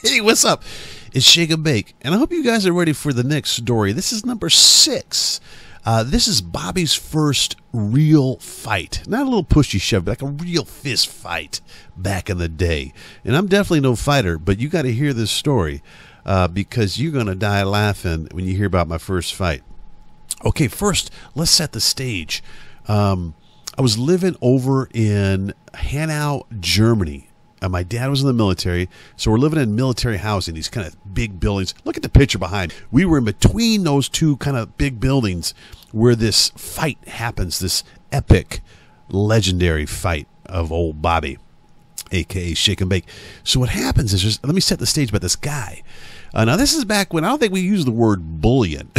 Hey, what's up? It's Shake and Bake, and I hope you guys are ready for the next story. This is number 6. This is Bobby's first real fight. Not a little pushy shove, but like a real fist fight back in the day. And I'm definitely no fighter, but you got to hear this story because you're going to die laughing when you hear about my first fight. Okay, first, let's set the stage. I was living over in Hanau, Germany. My dad was in the military, so we're living in military housing, these kind of big buildings. Look at the picture behind. We were in between those two kind of big buildings where this fight happens, this epic, legendary fight of old Bobby, a.k.a. Shake and Bake. So what happens is, let me set the stage about this guy. Now, this is back when I don't think we used the word bullying.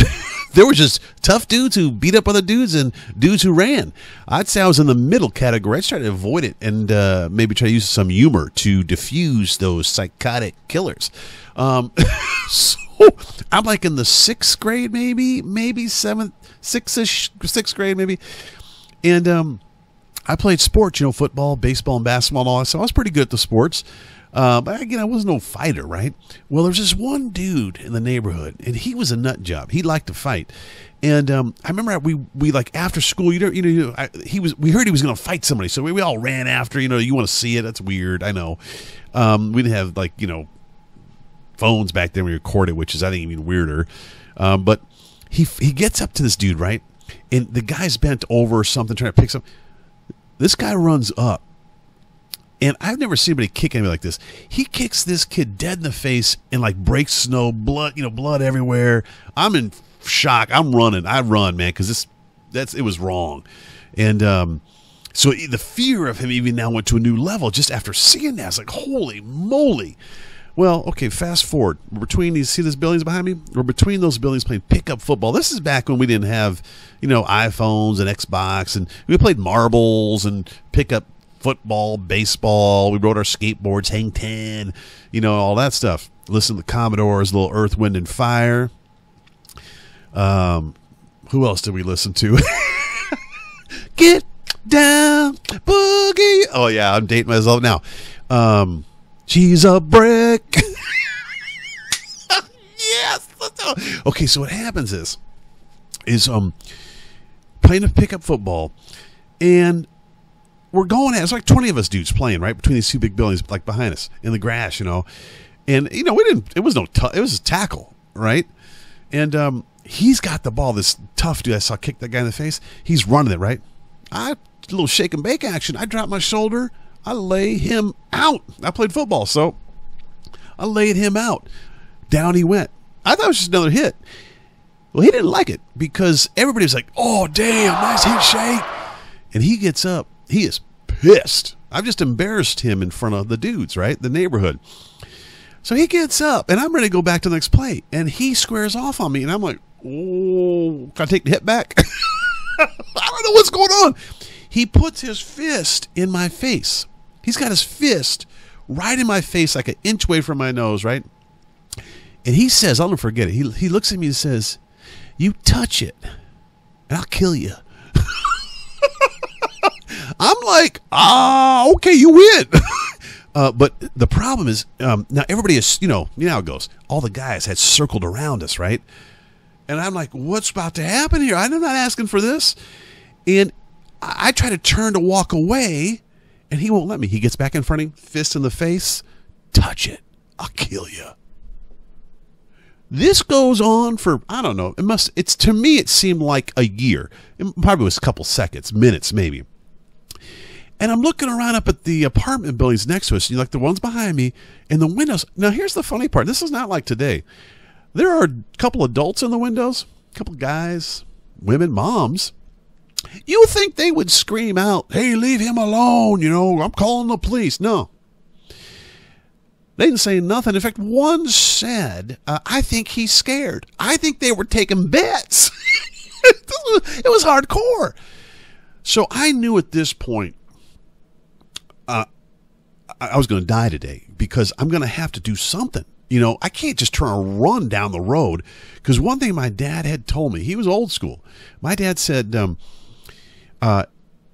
There were just tough dudes who beat up other dudes and dudes who ran. I'd say I was in the middle category. I'd try to avoid it and maybe try to use some humor to diffuse those psychotic killers. So I'm like in the 6th grade, maybe 7th, 6th grade, maybe. And I played sports, football, baseball, and basketball and all that. So I was pretty good at the sports. But again, I was no fighter, right? Well, there was this one dude in the neighborhood, and he was a nut job. He liked to fight, and I remember we like after school, we heard he was going to fight somebody, so we all ran after. You want to see it? That's weird, I know. We didn't have phones back then. We recorded, which is I think even weirder. But he gets up to this dude, right, and the guy's bent over or something trying to pick something. This guy runs up. And I've never seen anybody kick anybody like this. He kicks this kid dead in the face and like breaks snow, blood, blood everywhere. I'm in shock. I'm running. I run, man, because it was wrong. And so the fear of him even now went to a new level just after seeing that. It's like, holy moly. Well, okay, fast forward. We're between these, see these buildings behind me? We're between those buildings playing pickup football. This is back when we didn't have, iPhones and Xbox, and we played marbles and pickup football, baseball. We rode our skateboards, hang 10, all that stuff. Listen to the Commodores, little Earth, Wind, and Fire. Who else did we listen to? Get down, boogie. Oh, yeah, I'm dating myself now. She's a brick. Yes. Okay, so what happens is playing a pickup football, and we're going at, it's like 20 of us dudes playing right between these two big buildings, like behind us in the grass, and it was it was a tackle, right? And he's got the ball, this tough dude I saw kick that guy in the face. He's running it, right? A little shake and bake action. I drop my shoulder, I lay him out. I played football, so I laid him out. Down he went. I thought it was just another hit. Well, he didn't like it because everybody was like, "Oh, damn, nice hit, Shake." And he gets up. He is pissed. I've just embarrassed him in front of the dudes, right? The neighborhood. So he gets up, and I'm ready to go back to the next play. And he squares off on me, and I'm like, "Oh, can I take the hit back?" I don't know what's going on. He puts his fist in my face. He's got his fist right in my face, like an inch away from my nose, right? And he says, I'll never forget it. He looks at me and says, "You touch it, and I'll kill you." I'm like, okay, you win. But the problem is, now everybody is, you know how it goes. All the guys had circled around us, right? And I'm like, what's about to happen here? I'm not asking for this. And I try to turn to walk away, and he won't let me. He gets back in front of me, fist in the face. "Touch it, I'll kill you." This goes on for, I don't know, to me it seemed like a year. It probably was a couple seconds, minutes maybe. And I'm looking around up at the apartment buildings next to us, like the ones behind me, and the windows. Now, here's the funny part. This is not like today. There are a couple adults in the windows, a couple guys, women, moms. You think they would scream out, "Hey, leave him alone, I'm calling the police." No. They didn't say nothing. In fact, one said, "I think he's scared." I think they were taking bets. It was hardcore. So I knew at this point, I was going to die today because I'm going to have to do something. I can't just turn and run down the road, because one thing my dad had told me, he was old school. My dad said,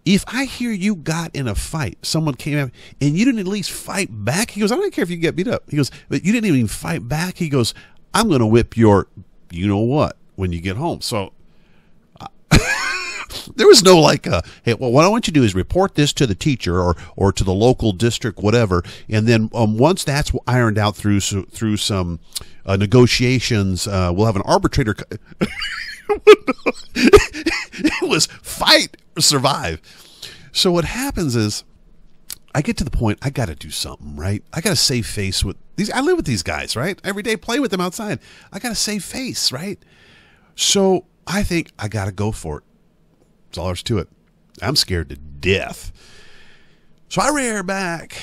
if I hear you got in a fight, someone came out and you didn't at least fight back, he goes, I don't care if you get beat up. He goes, but you didn't even fight back. He goes, I'm going to whip your, you know what, when you get home. So there was no like, hey, well, what I want you to do is report this to the teacher or to the local district, whatever. And then once that's ironed out through some negotiations, we'll have an arbitrator. It was fight or survive. So what happens is I get to the point, I got to do something, right? I got to save face with these. I live with these guys, right? Every day, play with them outside. I got to save face, right? So I think I got to go for it. That's all there's to it. I'm scared to death. So I rear back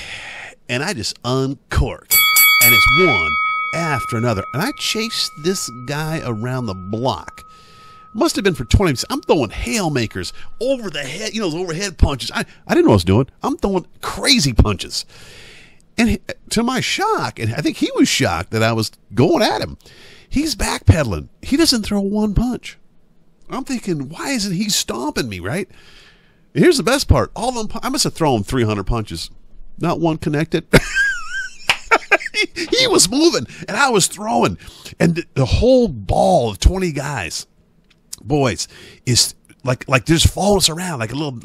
and I just uncork. And it's one after another. And I chased this guy around the block. Must have been for 20 minutes. I'm throwing haymakers over the head, those overhead punches. I didn't know what I was doing. I'm throwing crazy punches. And to my shock, and I think he was shocked that I was going at him, he's backpedaling. He doesn't throw one punch. I'm thinking, why isn't he stomping me, right? And here's the best part. All of them, I must have thrown 300 punches. Not one connected. He was moving, and I was throwing. And the whole ball of 20 guys, boys, is like they're just following us around like a little.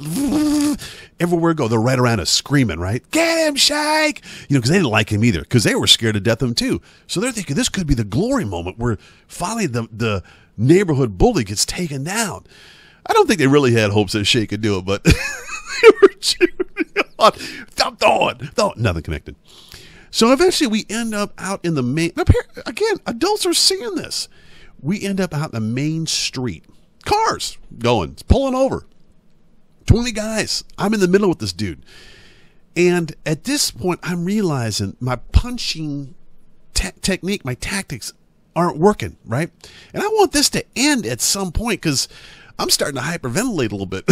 Everywhere we go, they're right around us screaming, right? Get him, Shake! Because they didn't like him either, because they were scared to death of him too. So they're thinking this could be the glory moment where finally the neighborhood bully gets taken down. I don't think they really had hopes that Shake could do it, but they were cheering on. I'm throwing. Nothing connected. So eventually we end up out in the main. Again, adults are seeing this. We end up out in the main street. Cars going, pulling over. 20 guys. I'm in the middle with this dude. And at this point, I'm realizing my punching technique, my tactics aren't working, right? And I want this to end at some point because I'm starting to hyperventilate a little bit.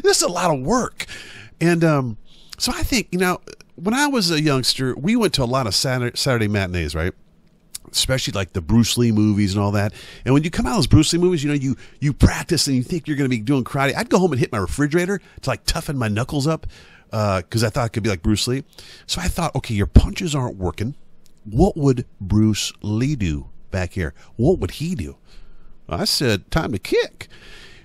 This is a lot of work. And so I think, when I was a youngster, we went to a lot of Saturday matinees, right? Especially like the Bruce Lee movies and all that. And when you come out of those Bruce Lee movies, you practice and you think you're going to be doing karate. I'd go home and hit my refrigerator to like toughen my knuckles up because I thought it could be like Bruce Lee. So I thought, okay, your punches aren't working. What would Bruce Lee do back here? What would he do? I said, time to kick.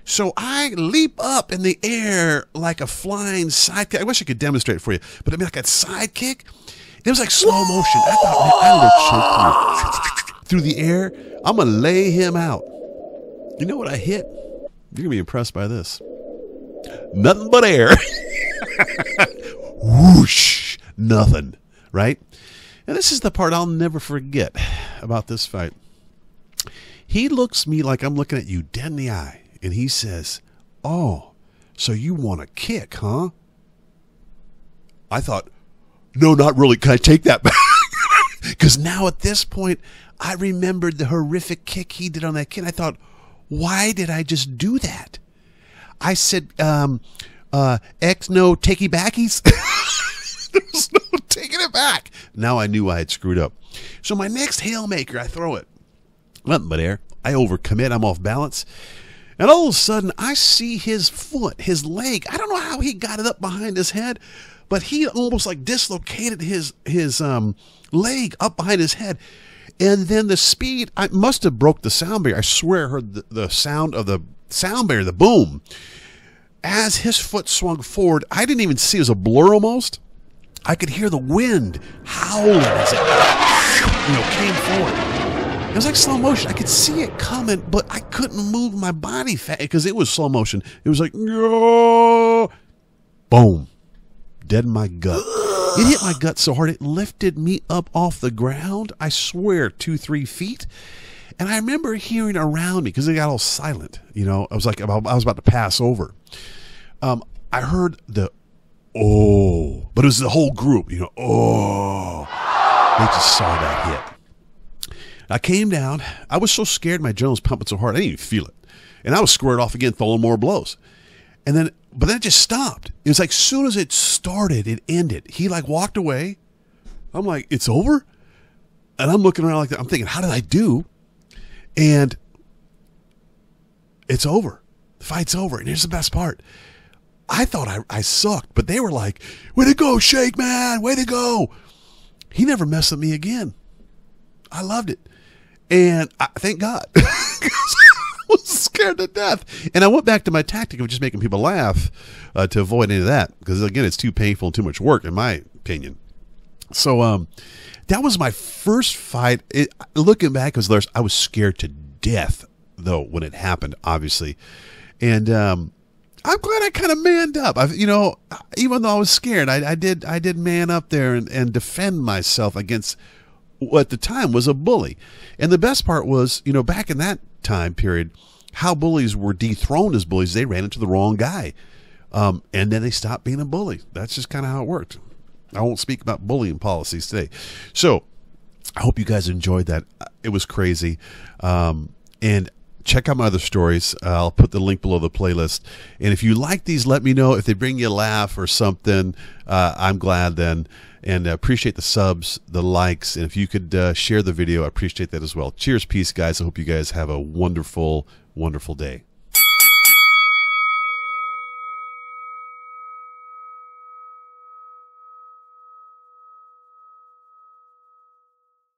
So I leap up in the air like a flying sidekick. I wish I could demonstrate it for you, but I mean like a sidekick. It was like slow motion. I thought, man, I would choke through the air. I'm going to lay him out. You know what I hit? You're going to be impressed by this. Nothing but air. Whoosh. Nothing. Right? And this is the part I'll never forget about this fight. He looks at me like I'm looking at you dead in the eye. And he says, oh, so you want to kick, huh? I thought, no, not really. Can I take that back? Because now at this point, I remembered the horrific kick he did on that kid. I thought, why did I just do that? I said, X no takey backies. There was no taking it back. Now I knew I had screwed up. So my next haymaker, I throw it. Nothing but air. I overcommit. I'm off balance. And all of a sudden, I see his foot, his leg. I don't know how he got it up behind his head, but he almost like dislocated his leg up behind his head. And then the speed, I must have broke the sound barrier. I swear I heard the sound of the sound barrier, the boom. As his foot swung forward, I didn't even see it. It was a blur almost. I could hear the wind howling as it came forward. It was like slow motion. I could see it coming, but I couldn't move my body fast because it was slow motion. It was like, no, boom, dead in my gut. It hit my gut so hard it lifted me up off the ground. I swear, 2-3 feet. And I remember hearing around me because it got all silent. I was like, I was about to pass over. I heard the oh, but it was the whole group. Oh, they just saw that hit. I came down. I was so scared my adrenaline was pumping so hard, I didn't even feel it. And I was squared off again, throwing more blows. But then it just stopped. It was like as soon as it started, it ended. He like walked away. I'm like, it's over? And I'm looking around like that. I'm thinking, how did I do? And it's over. The fight's over. And here's the best part. I thought I sucked, but they were like, way to go, Shake, man. Way to go. He never messed with me again. I loved it. And thank God. I was scared to death. And I went back to my tactic of just making people laugh to avoid any of that. Because, again, it's too painful and too much work, in my opinion. So that was my first fight. Looking back, I was scared to death, though, when it happened, obviously. And I'm glad I kind of manned up. Even though I was scared, I did man up there and defend myself against what at the time was a bully. And the best part was, back in that time period, how bullies were dethroned as bullies. They ran into the wrong guy. And then they stopped being a bully. That's just kind of how it worked. I won't speak about bullying policies today. So I hope you guys enjoyed that. It was crazy. And check out my other stories. I'll put the link below the playlist. And if you like these, let me know. If they bring you a laugh or something, I'm glad then. And appreciate the subs, the likes. And if you could share the video, I appreciate that as well. Cheers, peace, guys. I hope you guys have a wonderful, wonderful day.